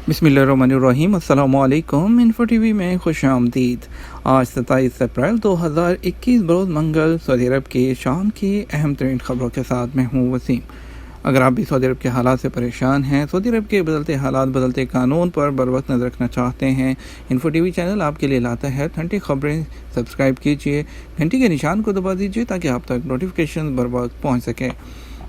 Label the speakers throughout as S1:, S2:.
S1: बिस्मिल्लाहिर्रहमानिर्रहीम। अस्सलामु अलैकुम। इन्फो टीवी में खुश आमदीद। आज 27 अप्रैल 2021 बरोज़ मंगल सऊदी अरब की शाम की अहम तरीन खबरों के साथ मैं हूँ वसीम। अगर आप भी सऊदी अरब के हालात से परेशान हैं, सऊदी अरब के बदलते हालात, बदलते कानून पर बर वक्त नज़र रखना चाहते हैं, इन्फो टीवी चैनल आपके लिए लाता है ठंडी खबरें। सब्सक्राइब कीजिए, घंटी के निशान को दबा दीजिए ताकि आप तक नोटिफिकेशन बर वक्त पहुँच सके।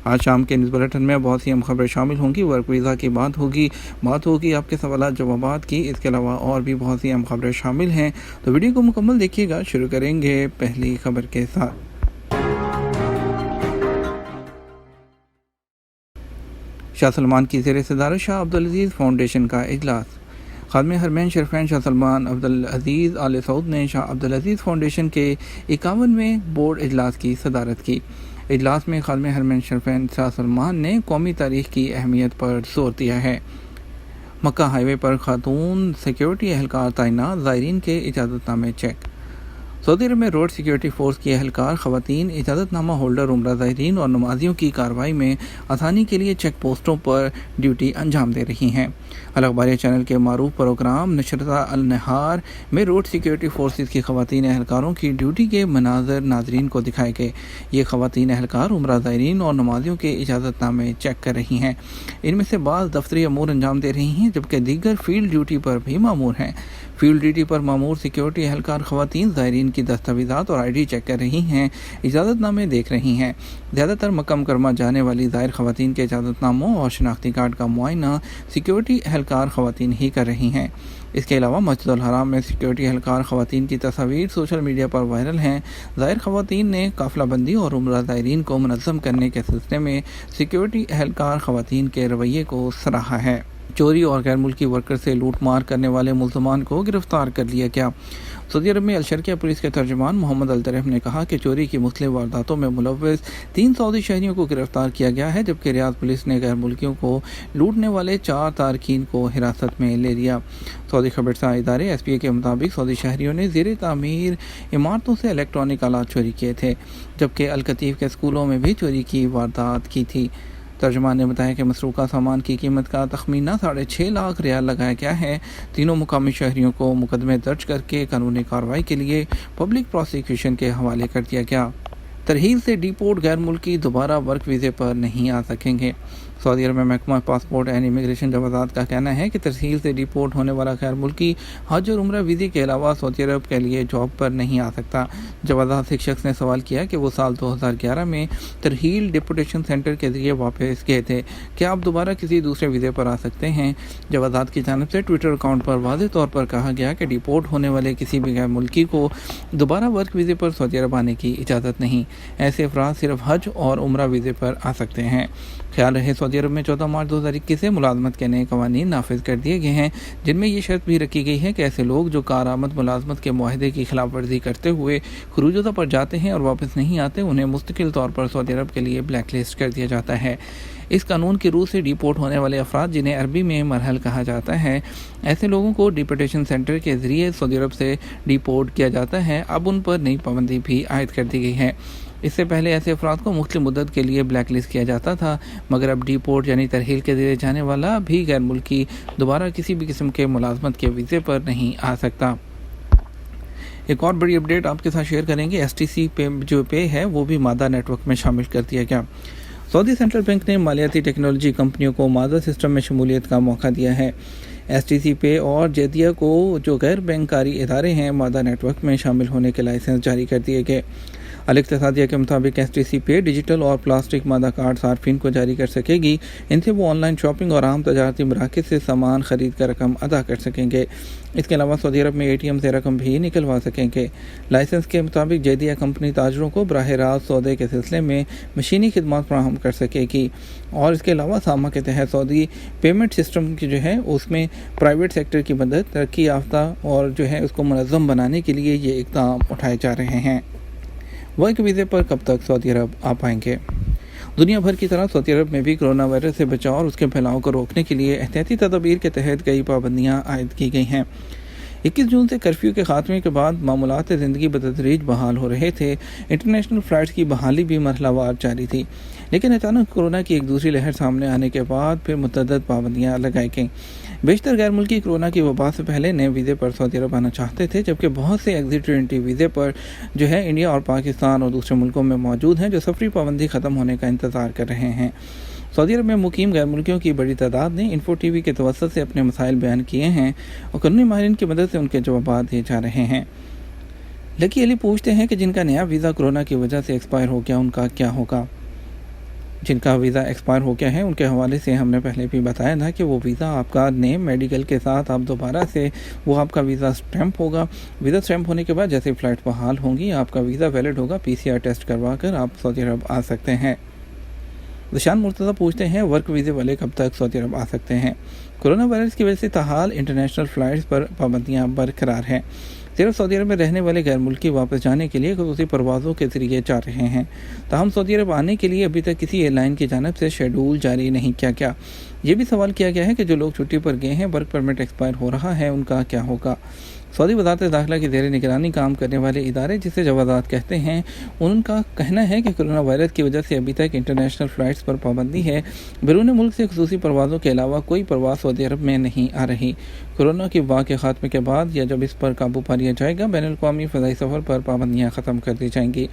S1: आज शाम के न्यूज़ बुलेटिन में बहुत सी अहम खबरें शामिल होंगी। वर्क वीज़ा की बात होगी आपके सवाल जवाबात की। इसके अलावा और भी बहुत सी अहम खबरें शामिल हैं, तो वीडियो को मुकम्मल देखिएगा। शुरू करेंगे पहली खबर के साथ। शाह सलमान की ज़ेर सदारत शाह अब्दुल अजीज़ फाउंडेशन का इजलास। खादिम हरमैन शरीफैन शाह सलमान अब्दुल अजीज़ आल सऊद ने शाह अब्दुल अजीज़ फाउंडेशन के 51वें बोर्ड इजलास की सदारत की। इजलास में खादिम हरमैन शरीफैन शाह सलमान ने कौमी तारीख़ की अहमियत पर जोर दिया है। मक्का हाईवे पर खातून सिक्योरिटी एहलकार तैनात, ज़ायरीन के इजाज़तनामे चेक। सऊदी अरब में रोड सिक्योरिटी फोर्स की एहलकार ख़वातीन, इजाज़तनामा होल्डर, उम्रा ज़ायरीन और नमाजियों की कार्रवाई में आसानी के लिए चेक पोस्टों पर ड्यूटी अंजाम दे रही हैं। अल अखबारिया चैनल के मारूफ प्रोग्राम नशरता अल नहार में रोड सिक्योरिटी फोर्सेस की ख़वातीन एहलकारों की ड्यूटी के मनाज़र नाजरीन को दिखाए गए। ये ख़वातीन एहलकार उम्रा ज़ायरीन और नमाजियों के इजाज़तनामे चेक कर रही हैं। इनमें से बाज़ दफ्तरी अमूर अंजाम दे रही हैं, जबकि दीगर फील्ड ड्यूटी पर भी मामूर हैं। फील्ड ड्यूटी पर मामूर सिक्योरिटी एहलकार ख़वातीन ज़ायरीन की दस्तावेज़ात और ID चेक कर रही हैं, इजाज़तनामे देख रही हैं। ज़्यादातर मक्का मुकरमा जाने वाली ज़ायर ख़वातीन के इजाज़तनामों और शनाख्ती कार्ड का मुआयना सिक्योरिटी एहलकार ख़वातीन ही कर रही हैं। इसके अलावा मस्जिद हराम में सिक्योरिटी एहलकार ख़वातीन की तस्वीर सोशल मीडिया पर वायरल हैं। ज़ायर ख़वातीन ने काफ़िला बंदी और उम्रा ज़ायरीन को मुनज़्ज़म करने के सिलसिले में सिक्योरिटी एहलकार ख़वातीन के रवैये को सराहा है। चोरी और गैर मुल्की वर्कर से लूट मार करने वाले मुल्ज़मान को गिरफ्तार कर लिया गया। सऊदी अरब में अलशरकिया पुलिस के तर्जुमान मोहम्मद अल-तरफ ने कहा कि चोरी की मुख्तलिफ वारदातों में मुलव्वस 3 सऊदी शहरियों को गिरफ्तार किया गया है, जबकि रियाद पुलिस ने गैर मुल्कियों को लूटने वाले 4 तारकीन को हिरासत में ले लिया। सऊदी खबरसार इदारे SPA के मुताबिक सऊदी शहरियों ने ज़ेर तामीर इमारतों से इलेक्ट्रॉनिक आलात चोरी किए थे, जबकि अल-कतीफ़ के स्कूलों में भी चोरी की वारदात की थी। तर्जुमान ने बताया कि मसरूक़ा सामान की कीमत का तखमीना 6.5 लाख रियाल लगाया गया है। तीनों मुकामी शहरियों को मुकदमे दर्ज करके कानूनी कार्रवाई के लिए पब्लिक प्रोसिक्यूशन के हवाले कर दिया गया। तरहील से डिपोर्ट गैर मुल्की दोबारा वर्क वीज़े पर नहीं आ सकेंगे। सऊदी अरब में महकमा पासपोर्ट एंड इमिग्रेशन जवाज़ात का कहना है कि तरहील से डिपोर्ट होने वाला गैर मुल्की हज और उम्रा वीज़े के अलावा सऊदी अरब के लिए जॉब पर नहीं आ सकता। जवाज़ात से एक शख्स ने सवाल किया कि वो साल 2011 में तरहील डिपोर्टेशन सेंटर के ज़रिए वापस गए थे, क्या आप दोबारा किसी दूसरे वीज़े पर आ सकते हैं? जवाज़ात की जानिब से ट्विटर अकाउंट पर वाज़ेह तौर पर कहा गया कि डिपोर्ट होने वाले किसी भी गैर मुल्की को दोबारा वर्क वीज़े पर सऊदी अरब आने की इजाज़त नहीं। ऐसे अफराद सिर्फ हज और उम्रा वीज़े पर आ सकते हैं। ख्याल रहे सऊदी अरब में 14 मार्च 2021 से मुलाजमत के नए कवानीन नाफिज कर दिए गए हैं, जिनमें ये शर्त भी रखी गई है कि ऐसे लोग जो कारआमद मुलाजमत के मुआहदे की खिलाफ वर्जी करते हुए खुरूजता पर जाते हैं और वापस नहीं आते, उन्हें मुस्तकिल तौर पर सऊदी अरब के लिए ब्लैक लिस्ट कर दिया जाता है। इस कानून की रूह से डिपोर्ट होने वाले अफराद, जिन्हें अरबी में मरहल कहा जाता है, ऐसे लोगों को डिपोर्टेशन सेंटर के ज़रिए सऊदी अरब से डिपोर्ट किया जाता है। अब उन पर नई पाबंदी भी आयद कर दी गई है। इससे पहले ऐसे अफराद को मुख्तलिफ मुद्दत के लिए ब्लैक लिस्ट किया जाता था, मगर अब डिपोर्ट यानी तरहील के ज़रिए जाने वाला भी गैर मुल्की दोबारा किसी भी किस्म के मुलाजमत के वीज़े पर नहीं आ सकता। एक और बड़ी अपडेट आपके साथ शेयर करेंगे। STC पे जो पे है वो भी मादा नेटवर्क में शामिल कर दिया गया। सऊदी सेंट्रल बैंक ने मालियाती टेक्नोलॉजी कंपनियों को मादा सिस्टम में शमूलियत का मौका दिया है। STC पे और जेदिया को जो गैर बैंकारी इदारे हैं, मादा नेटवर्क में शामिल होने के लाइसेंस जारी कर दिए गए। अल-इक्तिसादिया के मुताबिक STC पे डिजिटल और प्लास्टिक मादा कार्ड सार्फिन को जारी कर सकेगी। इनसे वो ऑनलाइन शॉपिंग और आम तजारती मराकज़ से सामान खरीद कर रकम अदा कर सकेंगे। इसके अलावा सऊदी अरब में ATM से रकम भी निकलवा सकेंगे। लाइसेंस के मुताबिक जेदिया कंपनी ताजरों को बराह रास्त सौदे के सिलसिले में मशीनी खिदमत फराहम कर सकेगी। और इसके अलावा सामा के तहत सऊदी पेमेंट सिस्टम की जो है उसमें प्राइवेट सेक्टर की मदद, तरक्की याफ्ता और जो है उसको मुनज़्ज़म बनाने के लिए ये इक़दाम उठाए जा रहे हैं। वर्क वीज़े पर कब तक सऊदी अरब आ पाएंगे? दुनिया भर की तरह सऊदी अरब में भी कोरोना वायरस से बचाव और उसके फैलाव को रोकने के लिए एहतियाती तदबीर के तहत कई पाबंदियाँ आयद की गई हैं। 21 जून से कर्फ्यू के खात्मे के बाद मामूलात ज़िंदगी बतदरीज बहाल हो रहे थे। इंटरनेशनल फ़्लाइट्स की बहाली भी मरहलावार जारी थी, लेकिन अचानक कोरोना की एक दूसरी लहर सामने आने के बाद फिर मुतअद्दिद पाबंदियाँ लगाई गईं। بیشتر غیر ملکی کورونا کی وبا سے پہلے نئے ویزے پر سعودی عرب آنا چاہتے تھے، جبکہ بہت سے ایگزٹ انٹری ویزے پر جو ہے انڈیا اور پاکستان اور دوسرے ملکوں میں موجود ہیں جو سفری پابندی ختم ہونے کا انتظار کر رہے ہیں۔ سعودی عرب میں مقیم غیر ملکیوں کی بڑی تعداد نے انفو ٹی وی کے توسط سے اپنے مسائل بیان کیے ہیں اور قانونی ماہرین کی مدد سے ان کے جوابات دیے جا رہے ہیں۔ لکی علی پوچھتے ہیں کہ جن کا نیا ویزا کورونا کی وجہ سے ایکسپائر ہو گیا ان کا کیا ہوگا؟ جن کا ویزا ایکسپائر ہو گیا ہے ان کے حوالے سے ہم نے پہلے بھی بتایا تھا کہ وہ ویزا آپ کا نیم میڈیکل کے ساتھ آپ دوبارہ سے وہ آپ کا ویزا اسٹیمپ ہوگا۔ ویزا اسٹیمپ ہونے کے بعد جیسے فلائٹ بحال ہوں گی آپ کا ویزا ویلڈ ہوگا، PCR ٹیسٹ کروا کر آپ سعودی عرب آ سکتے ہیں۔ ذیشان مرتضیٰ پوچھتے ہیں ورک ویزے والے کب تک سعودی عرب آ سکتے ہیں؟ کورونا وائرس کی وجہ سے تاحال انٹرنیشنل فلائٹس پر پابندیاں برقرار ہیں۔ صرف سعودی عرب میں رہنے والے غیر ملکی واپس جانے کے لیے خصوصی پروازوں کے ذریعے جا رہے ہیں، تاہم سعودی عرب آنے کے لیے ابھی تک کسی ایئر لائن کی جانب سے شیڈول جاری نہیں کیا گیا۔ یہ بھی سوال کیا گیا ہے کہ جو لوگ چھٹی پر گئے ہیں، ورک پرمٹ ایکسپائر ہو رہا ہے، ان کا کیا ہوگا؟ سعودی وزارت داخلہ کی زیر نگرانی کام کرنے والے ادارے جسے جوازات کہتے ہیں، ان کا کہنا ہے کہ کورونا وائرس کی وجہ سے ابھی تک انٹرنیشنل فلائٹس پر پابندی ہے۔ بیرون ملک سے خصوصی پروازوں کے علاوہ کوئی پرواز سعودی عرب میں نہیں آ رہی۔ کورونا کی وبا کے خاتمے کے بعد یا جب اس پر قابو پا لیا جائے گا، بین الاقوامی فضائی سفر پر پابندیاں ختم کر دی جائیں گی۔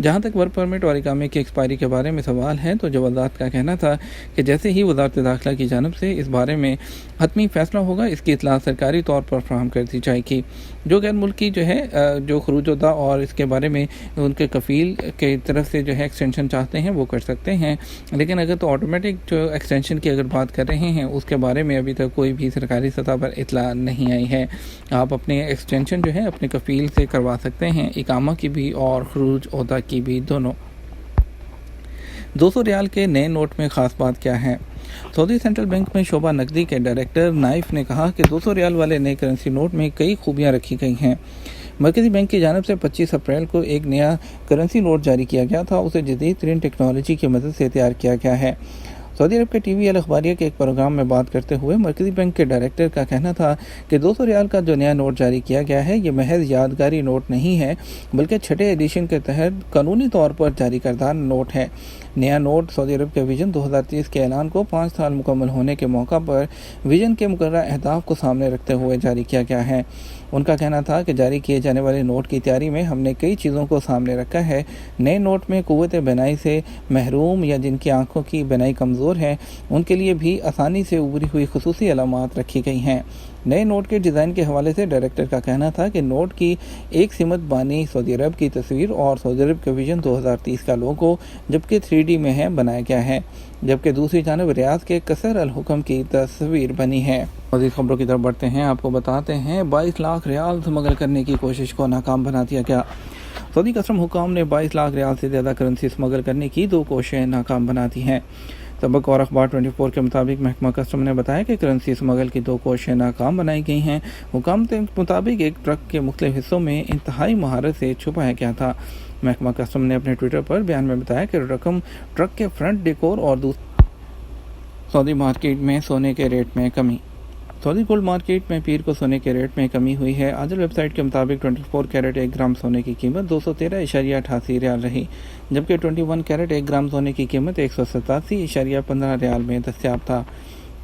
S1: جہاں تک ورک پرمٹ اور اقامے کی ایکسپائری کے بارے میں سوال ہے تو جوازات کا کہنا تھا کہ جیسے ہی وزارت داخلہ کی جانب سے اس بارے میں حتمی فیصلہ ہوگا، اس کی اطلاع سرکاری طور پر فراہم کر دی جائے گی۔ جو غیر ملکی جو ہے جو خروج ہوتا اور اس کے بارے میں ان کے کفیل کی طرف سے جو ہے ایکسٹینشن چاہتے ہیں وہ کر سکتے ہیں، لیکن اگر تو آٹومیٹک جو ایکسٹینشن کی اگر بات کر رہے ہیں اس کے بارے میں ابھی تک کوئی بھی سرکاری سطح پر اطلاع نہیں آئی ہے۔ آپ اپنے ایکسٹینشن جو ہے اپنے کفیل سے کروا سکتے ہیں، اقامہ کی بھی اور خروج عہدہ کی بھی، دونوں۔ 200 ریال کے نئے نوٹ میں خاص بات کیا ہے؟ سعودی سینٹرل بینک میں شعبہ نقدی کے ڈائریکٹر نائف نے کہا کہ 200 ریال والے نئے کرنسی نوٹ میں کئی خوبیاں رکھی گئی ہیں۔ مرکزی بینک کی جانب سے 25 اپریل کو ایک نیا کرنسی نوٹ جاری کیا گیا تھا، اسے جدید ترین ٹیکنالوجی کی مدد سے تیار کیا گیا ہے۔ سعودی عرب کے ٹی وی الاخباریہ کے ایک پروگرام میں بات کرتے ہوئے مرکزی بینک کے ڈائریکٹر کا کہنا تھا کہ 200 ریال کا جو نیا نوٹ جاری کیا گیا ہے یہ محض یادگاری نوٹ نہیں ہے بلکہ چھٹے ایڈیشن کے تحت قانونی طور پر جاری کردہ نوٹ ہے۔ نیا نوٹ سعودی عرب کے ویژن 2030 کے اعلان کو 5 سال مکمل ہونے کے موقع پر ویژن کے مقررہ اہداف کو سامنے رکھتے ہوئے جاری کیا گیا ہے۔ ان کا کہنا تھا کہ جاری کیے جانے والے نوٹ کی تیاری میں ہم نے کئی چیزوں کو سامنے رکھا ہے۔ نئے نوٹ میں قوت بینائی سے محروم یا جن کی آنکھوں کی بینائی کمزور ہے ان کے لیے بھی آسانی سے ابری ہوئی خصوصی علامات رکھی گئی ہیں۔ نئے نوٹ کے ڈیزائن کے حوالے سے ڈائریکٹر کا کہنا تھا کہ نوٹ کی ایک سمت بانی سعودی عرب کی تصویر اور سعودی عرب کے ویژن 2030 کا لوگو جبکہ 3D میں ہے بنایا گیا ہے، جبکہ دوسری جانب ریاض کے قصر الحکم کی تصویر بنی ہے۔ مزید خبروں کی طرف بڑھتے ہیں، آپ کو بتاتے ہیں 22 لاکھ ریال اسمگل کرنے کی کوشش کو ناکام بنا دیا گیا۔ سعودی کسٹم حکام نے 22 لاکھ ریال سے زیادہ کرنسی اسمگل کرنے کی 2 کوششیں ناکام بنا دی ہیں۔ سبق اور اخبار 24 کے مطابق محکمہ کسٹم نے بتایا کہ کرنسی اسمگل کی 2 کوششیں ناکام بنائی گئی ہیں۔ حکام کے مطابق ایک ٹرک کے مختلف حصوں میں انتہائی مہارت سے چھپایا گیا تھا۔ محکمہ کسٹم نے اپنے ٹویٹر پر بیان میں بتایا کہ رقم ٹرک کے فرنٹ ڈیکور اور سعودی مارکیٹ میں سونے کے ریٹ میں کمی۔ سعودی گولڈ مارکیٹ میں پیر کو سونے کے ریٹ میں کمی ہوئی ہے۔ عادل ویب سائٹ کے مطابق 24 کیرٹ 1 گرام سونے کی قیمت 213.88 ریال رہی، جبکہ 21 کیرٹ 1 گرام سونے کی قیمت 187.15 ریال میں دستیاب تھا۔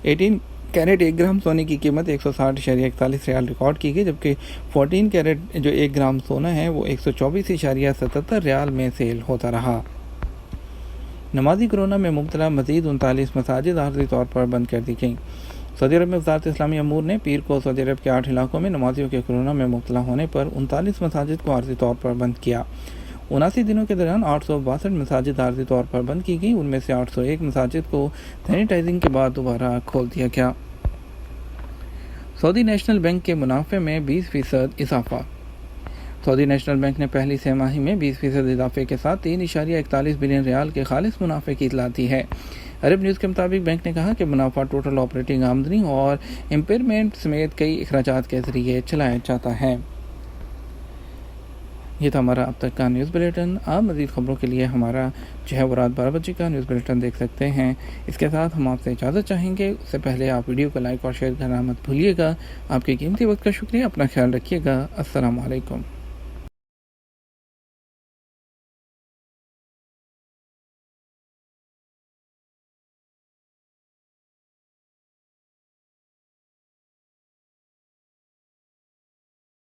S1: 18 کیرٹ 1 گرام سونے کی قیمت 160.41 ریال ریکارڈ کی گئی، جبکہ 14 کیرٹ جو 1 گرام سونا ہے وہ 124.77 ریال میں سیل ہوتا رہا۔ نمازی کورونا میں مبتلا مزید 39 مساجد عارضی طور پر بند کر دی گئیں۔ سعودی عرب میں وزارت اسلامی امور نے پیر کو سعودی عرب کے 8 علاقوں میں نمازیوں کے کورونا میں مبتلا ہونے پر 39 مساجد کو عارضی طور پر بند کیا۔ 79 دنوں کے دوران 862 مساجد عارضی طور پر بند کی گئی، ان میں سے 801 مساجد کو سینیٹائزنگ کے بعد دوبارہ کھول دیا گیا۔ سعودی نیشنل بینک کے منافع میں 20% اضافہ۔ سعودی نیشنل بینک نے پہلی سہ ماہی میں 20% اضافے کے ساتھ 3.41 بلین ریال کے خالص منافع کی اطلاع دی ہے۔ عرب نیوز کے مطابق بینک نے کہا کہ منافع ٹوٹل آپریٹنگ آمدنی اور امپیئرمنٹ سمیت کئی اخراجات کے ذریعے چلایا جاتا ہے۔ یہ تھا ہمارا اب تک کا نیوز بلیٹن۔ آپ مزید خبروں کے لیے ہمارا جو ہے وہ رات 12 بجے کا نیوز بلیٹن دیکھ سکتے ہیں۔ اس کے ساتھ ہم آپ سے اجازت چاہیں گے، اس سے پہلے آپ ویڈیو کو لائک اور شیئر کرنا مت بھولیے گا۔ آپ کے قیمتی وقت کا شکریہ، اپنا خیال رکھیے گا۔ السلام علیکم۔